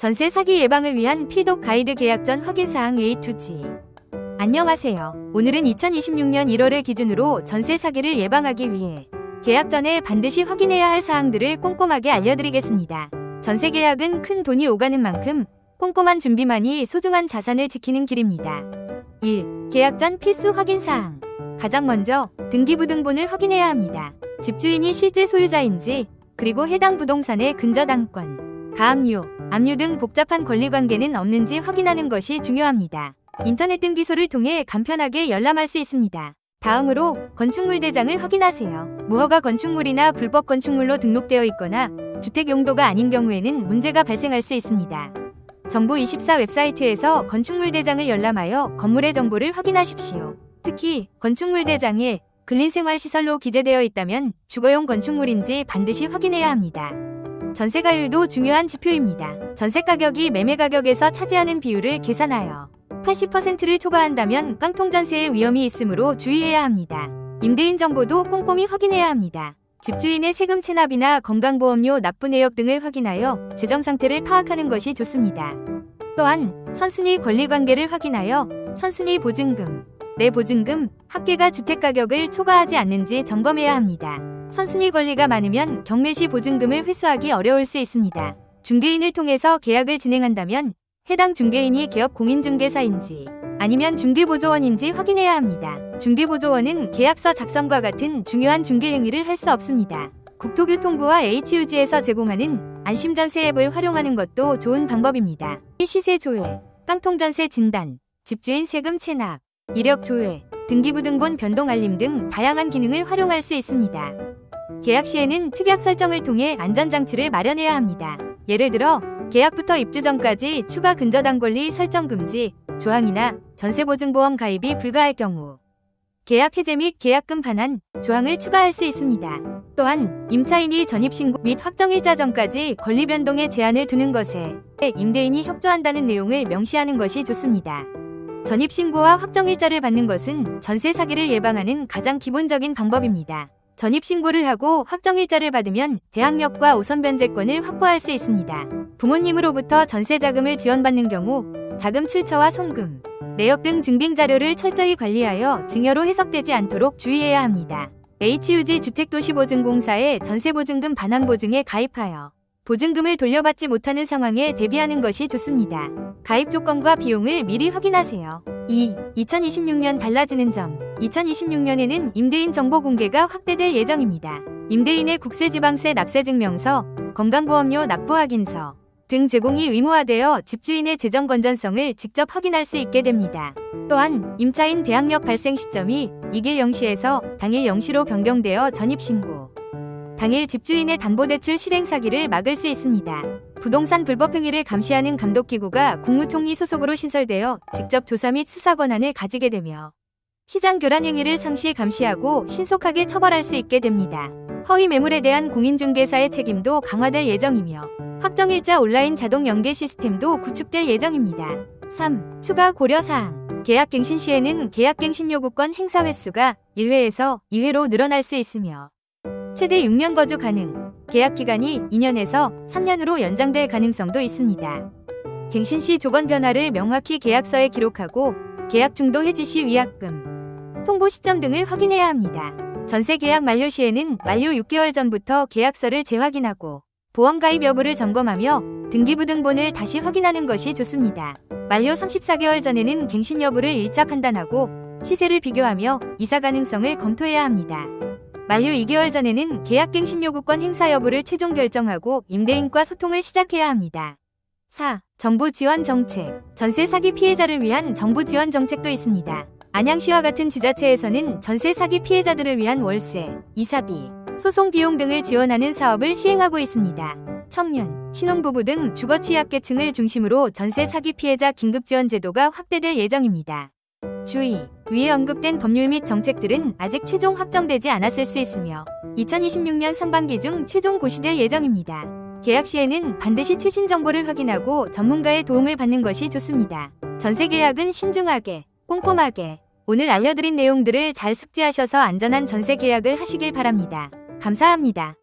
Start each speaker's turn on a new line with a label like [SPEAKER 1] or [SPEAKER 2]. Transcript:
[SPEAKER 1] 전세 사기 예방을 위한 필독 가이드 계약 전 확인사항 A to G. 안녕하세요. 오늘은 2026년 1월을 기준으로 전세 사기를 예방하기 위해 계약 전에 반드시 확인해야 할 사항들을 꼼꼼하게 알려드리겠습니다. 전세 계약은 큰 돈이 오가는 만큼 꼼꼼한 준비만이 소중한 자산을 지키는 길입니다. 1. 계약 전 필수 확인사항. 가장 먼저 등기부등본을 확인해야 합니다. 집주인이 실제 소유자인지, 그리고 해당 부동산의 근저당권, 가압류, 압류 등 복잡한 권리관계는 없는지 확인하는 것이 중요합니다. 인터넷 등기소를 통해 간편하게 열람할 수 있습니다. 다음으로 건축물 대장을 확인하세요. 무허가 건축물이나 불법 건축물로 등록되어 있거나 주택 용도가 아닌 경우에는 문제가 발생할 수 있습니다. 정부24 웹사이트에서 건축물 대장을 열람하여 건물의 정보를 확인하십시오. 특히 건축물 대장에 근린생활시설로 기재되어 있다면 주거용 건축물인지 반드시 확인해야 합니다. 전세가율도 중요한 지표입니다. 전세 가격이 매매 가격에서 차지하는 비율을 계산하여 80%를 초과한다면 깡통전세의 위험이 있으므로 주의해야 합니다. 임대인 정보도 꼼꼼히 확인해야 합니다. 집주인의 세금 체납이나 건강보험료 납부 내역 등을 확인하여 재정 상태를 파악하는 것이 좋습니다. 또한 선순위 권리관계를 확인하여 선순위 보증금, 내보증금, 합계가 주택가격을 초과하지 않는지 점검해야 합니다. 선순위 권리가 많으면 경매시 보증금을 회수하기 어려울 수 있습니다. 중개인을 통해서 계약을 진행한다면 해당 중개인이 개업 공인중개사인지 아니면 중개보조원인지 확인해야 합니다. 중개보조원은 계약서 작성과 같은 중요한 중개행위를 할 수 없습니다. 국토교통부와 HUG에서 제공하는 안심전세 앱을 활용하는 것도 좋은 방법입니다. 시세 조회, 깡통전세 진단, 집주인 세금 체납, 이력 조회, 등기부등본 변동 알림 등 다양한 기능을 활용할 수 있습니다. 계약 시에는 특약 설정을 통해 안전장치를 마련해야 합니다. 예를 들어 계약부터 입주 전까지 추가 근저당 권리 설정 금지 조항이나 전세보증보험 가입이 불가할 경우 계약 해제 및 계약금 반환 조항을 추가할 수 있습니다. 또한 임차인이 전입신고 및 확정일자 전까지 권리 변동에 제한을 두는 것에 임대인이 협조한다는 내용을 명시하는 것이 좋습니다. 전입신고와 확정일자를 받는 것은 전세 사기를 예방하는 가장 기본적인 방법입니다. 전입신고를 하고 확정일자를 받으면 대항력과 우선 변제권을 확보할 수 있습니다. 부모님으로부터 전세자금을 지원받는 경우 자금 출처와 송금, 내역 등 증빙자료를 철저히 관리하여 증여로 해석되지 않도록 주의해야 합니다. HUG 주택도시보증공사의 전세보증금 반환보증에 가입하여 보증금을 돌려받지 못하는 상황에 대비하는 것이 좋습니다. 가입 조건과 비용을 미리 확인하세요. 2. 2026년 달라지는 점. 2026년에는 임대인 정보 공개가 확대될 예정입니다. 임대인의 국세지방세 납세증명서, 건강보험료 납부 확인서 등 제공이 의무화되어 집주인의 재정 건전성을 직접 확인할 수 있게 됩니다. 또한 임차인 대항력 발생 시점이 이길 0시에서 당일 0시로 변경되어 전입신고, 당일 집주인의 담보대출 실행 사기를 막을 수 있습니다. 부동산 불법 행위를 감시하는 감독기구가 국무총리 소속으로 신설되어 직접 조사 및 수사 권한을 가지게 되며 시장 교란 행위를 상시 감시하고 신속하게 처벌할 수 있게 됩니다. 허위 매물에 대한 공인중개사의 책임도 강화될 예정이며 확정일자 온라인 자동 연계 시스템도 구축될 예정입니다. 3. 추가 고려사항. 계약갱신 시에는 계약갱신 요구권 행사 횟수가 1회에서 2회로 늘어날 수 있으며 최대 6년 거주 가능, 계약기간이 2년에서 3년으로 연장될 가능성도 있습니다. 갱신 시 조건 변화를 명확히 계약서에 기록하고 계약 중도 해지 시 위약금, 통보 시점 등을 확인해야 합니다. 전세 계약 만료 시에는 만료 6개월 전부터 계약서를 재확인하고 보험 가입 여부를 점검하며 등기부등본을 다시 확인하는 것이 좋습니다. 만료 34개월 전에는 갱신 여부를 1차 판단하고 시세를 비교하며 이사 가능성을 검토해야 합니다. 만료 2개월 전에는 계약갱신 요구권 행사 여부를 최종 결정하고 임대인과 소통을 시작해야 합니다. 4. 정부 지원 정책. 전세 사기 피해자를 위한 정부 지원 정책도 있습니다. 안양시와 같은 지자체에서는 전세 사기 피해자들을 위한 월세, 이사비, 소송 비용 등을 지원하는 사업을 시행하고 있습니다. 청년, 신혼부부 등 주거 취약계층을 중심으로 전세 사기 피해자 긴급지원 제도가 확대될 예정입니다. 주의! 위에 언급된 법률 및 정책들은 아직 최종 확정되지 않았을 수 있으며 2026년 상반기 중 최종 고시될 예정입니다. 계약 시에는 반드시 최신 정보를 확인하고 전문가의 도움을 받는 것이 좋습니다. 전세 계약은 신중하게, 꼼꼼하게 오늘 알려드린 내용들을 잘 숙지하셔서 안전한 전세 계약을 하시길 바랍니다. 감사합니다.